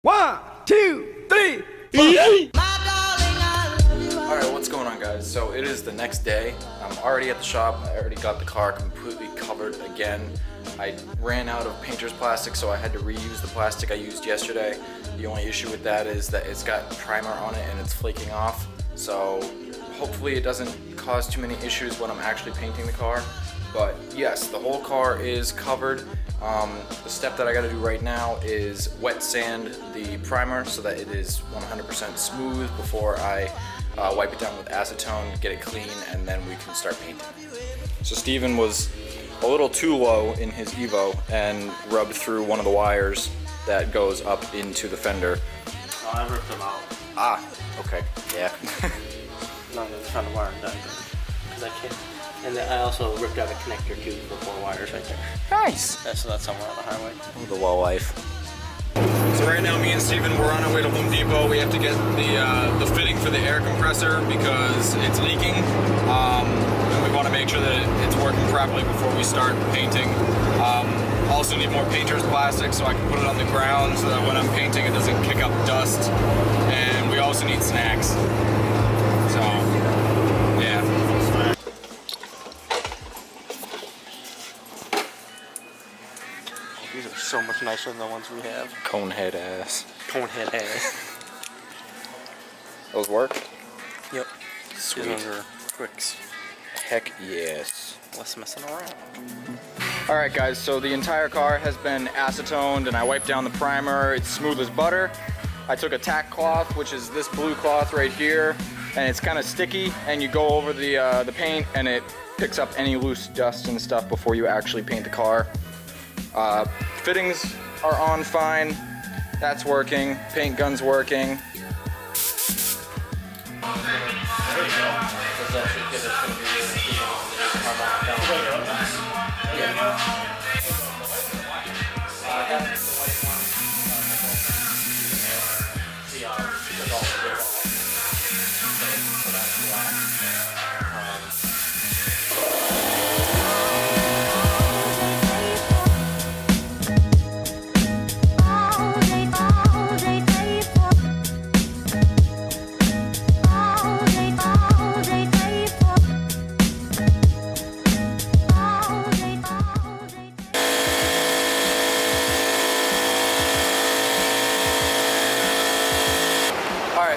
1, 2, 3, 4. Alright, what's going on, guys? So it is the next day. I'm already at the shop. I already got the car completely covered again. I ran out of painter's plastic, so I had to reuse the plastic I used yesterday. The only issue with that is that it's got primer on it and it's flaking off. So hopefully it doesn't cause too many issues when I'm actually painting the car. But yes, the whole car is covered. The step that I gotta do right now is wet sand the primer so that it is 100% smooth before I wipe it down with acetone, get it clean, and then we can start painting. So Steven was a little too low in his Evo and rubbed through one of the wires that goes up into the fender. Oh, I ripped them out. Ah, okay, yeah. No, I'm trying to wire them down because I can't. And then I also ripped out a connector too for 4 wires right there. Nice. That's somewhere on the highway. Oh, the low life. So right now, me and Steven, we're on our way to Home Depot. We have to get the fitting for the air compressor because it's leaking. And we want to make sure that it's working properly before we start painting. Also need more painter's plastic so I can put it on the ground so that when I'm painting it doesn't kick up dust. And we also need snacks. So, yeah. These are so much nicer than the ones we have. Conehead ass. Conehead ass. Those work? Yep. Sweet. These ones are quicks. Heck yes. Less messing around. Alright guys, so the entire car has been acetoned and I wiped down the primer. It's smooth as butter. I took a Tack cloth, which is this blue cloth right here, and it's kind of sticky, and you go over the paint and it picks up any loose dust and stuff before you actually paint the car. Fittings are on fine. That's working. Paint gun's working.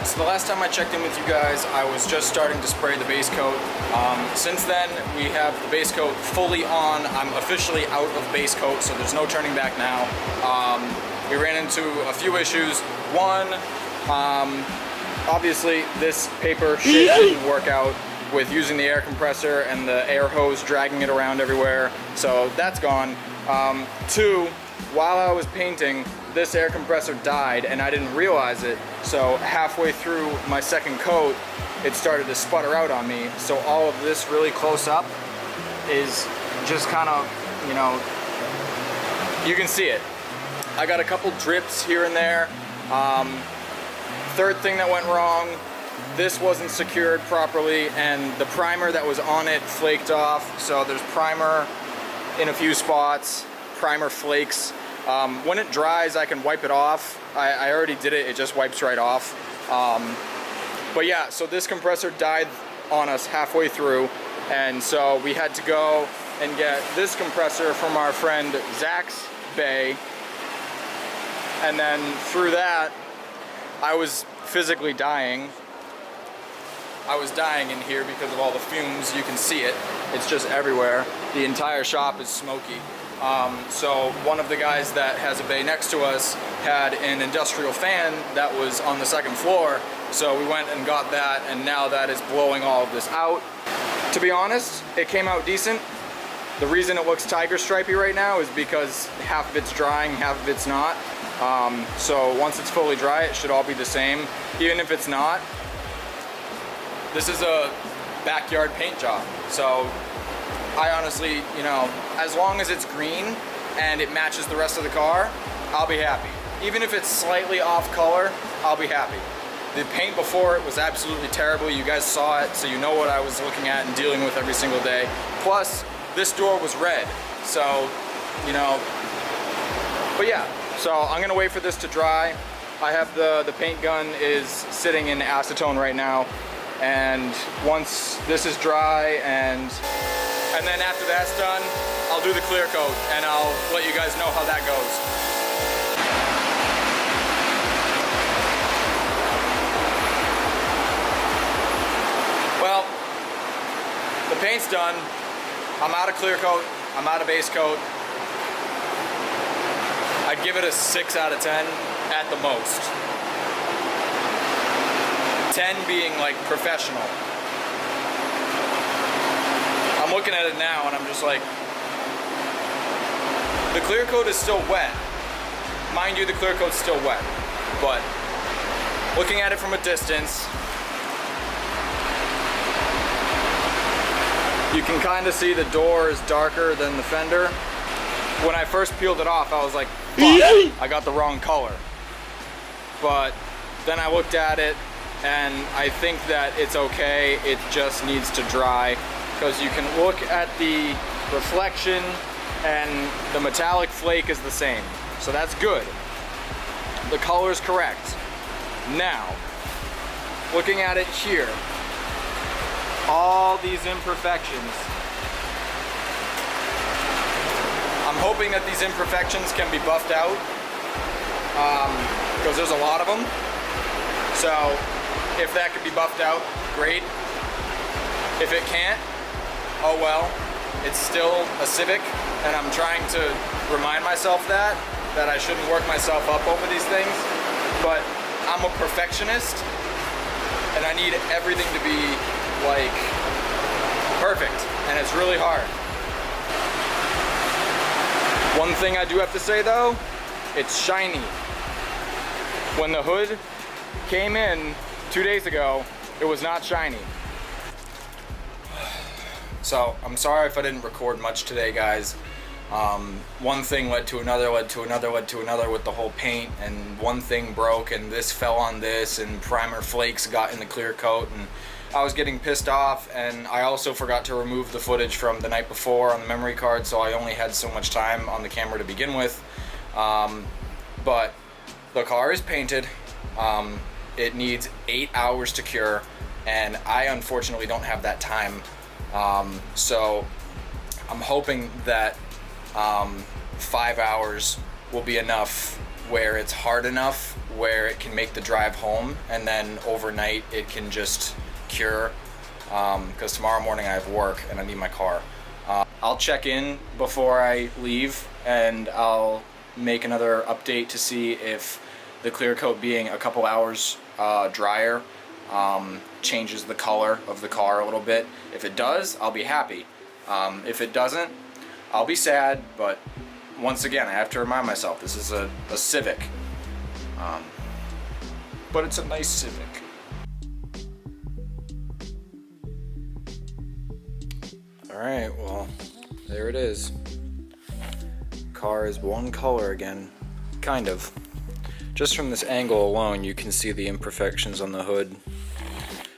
So the last time I checked in with you guys, I was just starting to spray the base coat. Since then, we have the base coat fully on. I'm officially out of base coat, so there's no turning back now. We ran into a few issues. One, obviously this paper shit didn't work out with using the air compressor and the air hose dragging it around everywhere, so that's gone. Two, while I was painting, this air compressor died and I didn't realize it, so halfway through my second coat it started to sputter out on me, so all of this really close up is just kind of, you know, you can see it. I got a couple drips here and there. Third thing that went wrong, this wasn't secured properly and the primer that was on it flaked off, so there's primer in a few spots, primer flakes. When it dries, I can wipe it off. I already did it, it just wipes right off. But yeah, so this compressor died on us halfway through, and so we had to go and get this compressor from our friend Zach's bay. And then through that, I was physically dying. I was dying in here because of all the fumes. You can see it. It's just everywhere. The entire shop is smoky. So one of the guys that has a bay next to us had an industrial fan that was on the second floor, so we went and got that, and now that is blowing all of this out. To be honest, it came out decent. The reason it looks tiger stripey right now is because half of it's drying, half of it's not. So once it's fully dry, it should all be the same. Even if it's not, this is a backyard paint job, so I honestly, you know, as long as it's green and it matches the rest of the car, I'll be happy. Even if it's slightly off color, I'll be happy. The paint before it was absolutely terrible. You guys saw it, so you know what I was looking at and dealing with every single day. Plus, this door was red, so, you know, but yeah. So I'm gonna wait for this to dry. I have the paint gun is sitting in acetone right now, and once this is dry and then after that's done, I'll do the clear coat and I'll let you guys know how that goes. Well, the paint's done. I'm out of clear coat, I'm out of base coat. I'd give it a 6 out of 10 at the most. 10 being like professional. I'm looking at it now and I'm just like, the clear coat is still wet. Mind you, the clear coat's still wet, but looking at it from a distance, you can kind of see the door is darker than the fender. When I first peeled it off, I was like, fuck, I got the wrong color. But then I looked at it and I think that it's okay. It just needs to dry, because you can look at the reflection and the metallic flake is the same. So that's good. The color's correct. Now, looking at it here, all these imperfections. I'm hoping that these imperfections can be buffed out, because there's a lot of them. So if that could be buffed out, great. If it can't, oh well. It's still a Civic, and I'm trying to remind myself that I shouldn't work myself up over these things. But I'm a perfectionist, and I need everything to be like perfect, and it's really hard. One thing I do have to say though, it's shiny. When the hood came in 2 days ago, it was not shiny. So I'm sorry if I didn't record much today, guys. One thing led to another, led to another, led to another with the whole paint, and one thing broke and this fell on this, and primer flakes got in the clear coat, and I was getting pissed off, and I also forgot to remove the footage from the night before on the memory card, so I only had so much time on the camera to begin with. But the car is painted. It needs 8 hours to cure, and I unfortunately don't have that time. So I'm hoping that 5 hours will be enough where it's hard enough where it can make the drive home, and then overnight it can just cure, because tomorrow morning I have work and I need my car. I'll check in before I leave, and I'll make another update to see if the clear coat being a couple hours drier changes the color of the car a little bit. If it does, I'll be happy. If it doesn't, I'll be sad, but once again, I have to remind myself, this is a Civic. But it's a nice Civic. Alright, well, there it is. Car is one color again. Kind of. Just from this angle alone, you can see the imperfections on the hood.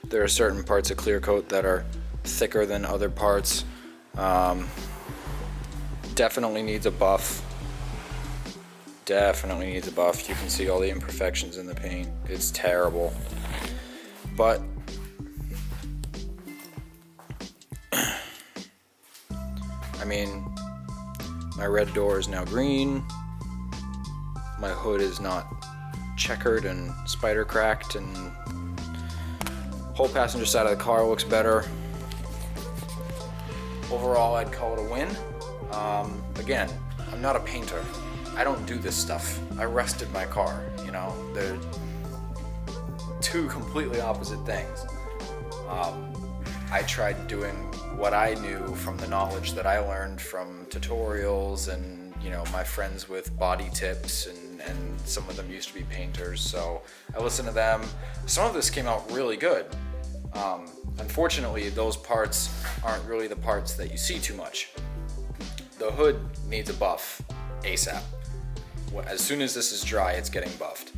There are certain parts of clear coat that are thicker than other parts. Definitely needs a buff. Definitely needs a buff. You can see all the imperfections in the paint. It's terrible. But I mean, my red door is now green. My hood is not checkered and spider cracked, and whole passenger side of the car looks better. Overall, I'd call it a win. Again, I'm not a painter. I don't do this stuff. I rusted my car, you know? They're two completely opposite things. I tried doing what I knew from the knowledge that I learned from tutorials and, you know, my friends with body tips, and some of them used to be painters, so I listened to them. Some of this came out really good. Unfortunately, those parts aren't really the parts that you see too much. The hood needs a buff ASAP. As soon as this is dry, it's getting buffed.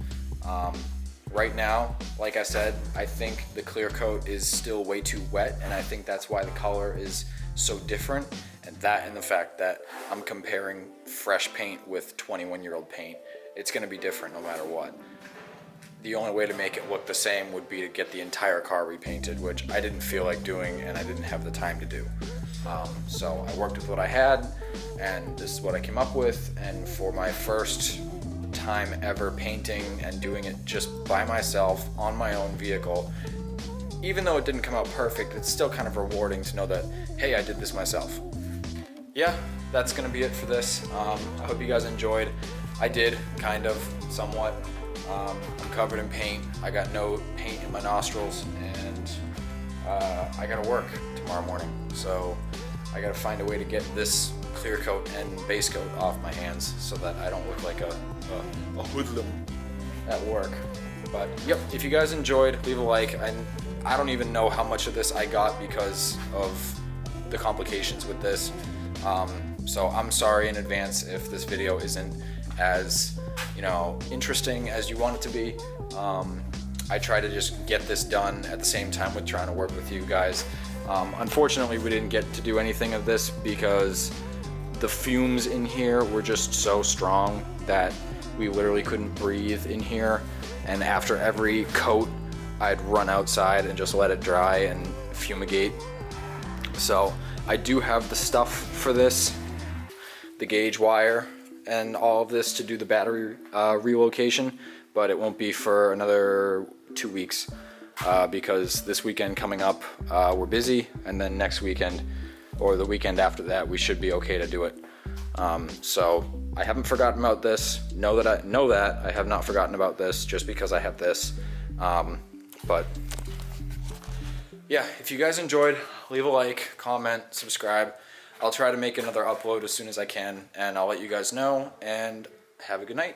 Right now, like I said, I think the clear coat is still way too wet, and I think that's why the color is so different, and the fact that I'm comparing fresh paint with 21-year-old paint. It's going to be different no matter what. the only way to make it look the same would be to get the entire car repainted, which I didn't feel like doing and I didn't have the time to do. So I worked with what I had, and this is what I came up with. And for my first time ever painting and doing it just by myself on my own vehicle, even though it didn't come out perfect, it's still kind of rewarding to know that, hey, I did this myself. Yeah, that's gonna be it for this. I hope you guys enjoyed. I did, kind of, somewhat. I'm covered in paint. I got no paint in my nostrils, and I gotta work tomorrow morning. So I gotta find a way to get this clear coat and base coat off my hands so that I don't look like a hoodlum at work. But yep, if you guys enjoyed, leave a like. I don't even know how much of this I got because of the complications with this. So I'm sorry in advance if this video isn't as, interesting as you want it to be. I try to just get this done at the same time with trying to work with you guys. Unfortunately, we didn't get to do anything of this because the fumes in here were just so strong that we literally couldn't breathe in here. And after every coat, I'd run outside and just let it dry and fumigate. So I do have the stuff for this, the gauge wire and all of this to do the battery relocation, but it won't be for another 2 weeks because this weekend coming up we're busy, and then next weekend or the weekend after that we should be okay to do it. So I haven't forgotten about this. Know that I have not forgotten about this just because I have this. But yeah, if you guys enjoyed, leave a like, comment, subscribe. I'll try to make another upload as soon as I can, and I'll let you guys know, and have a good night.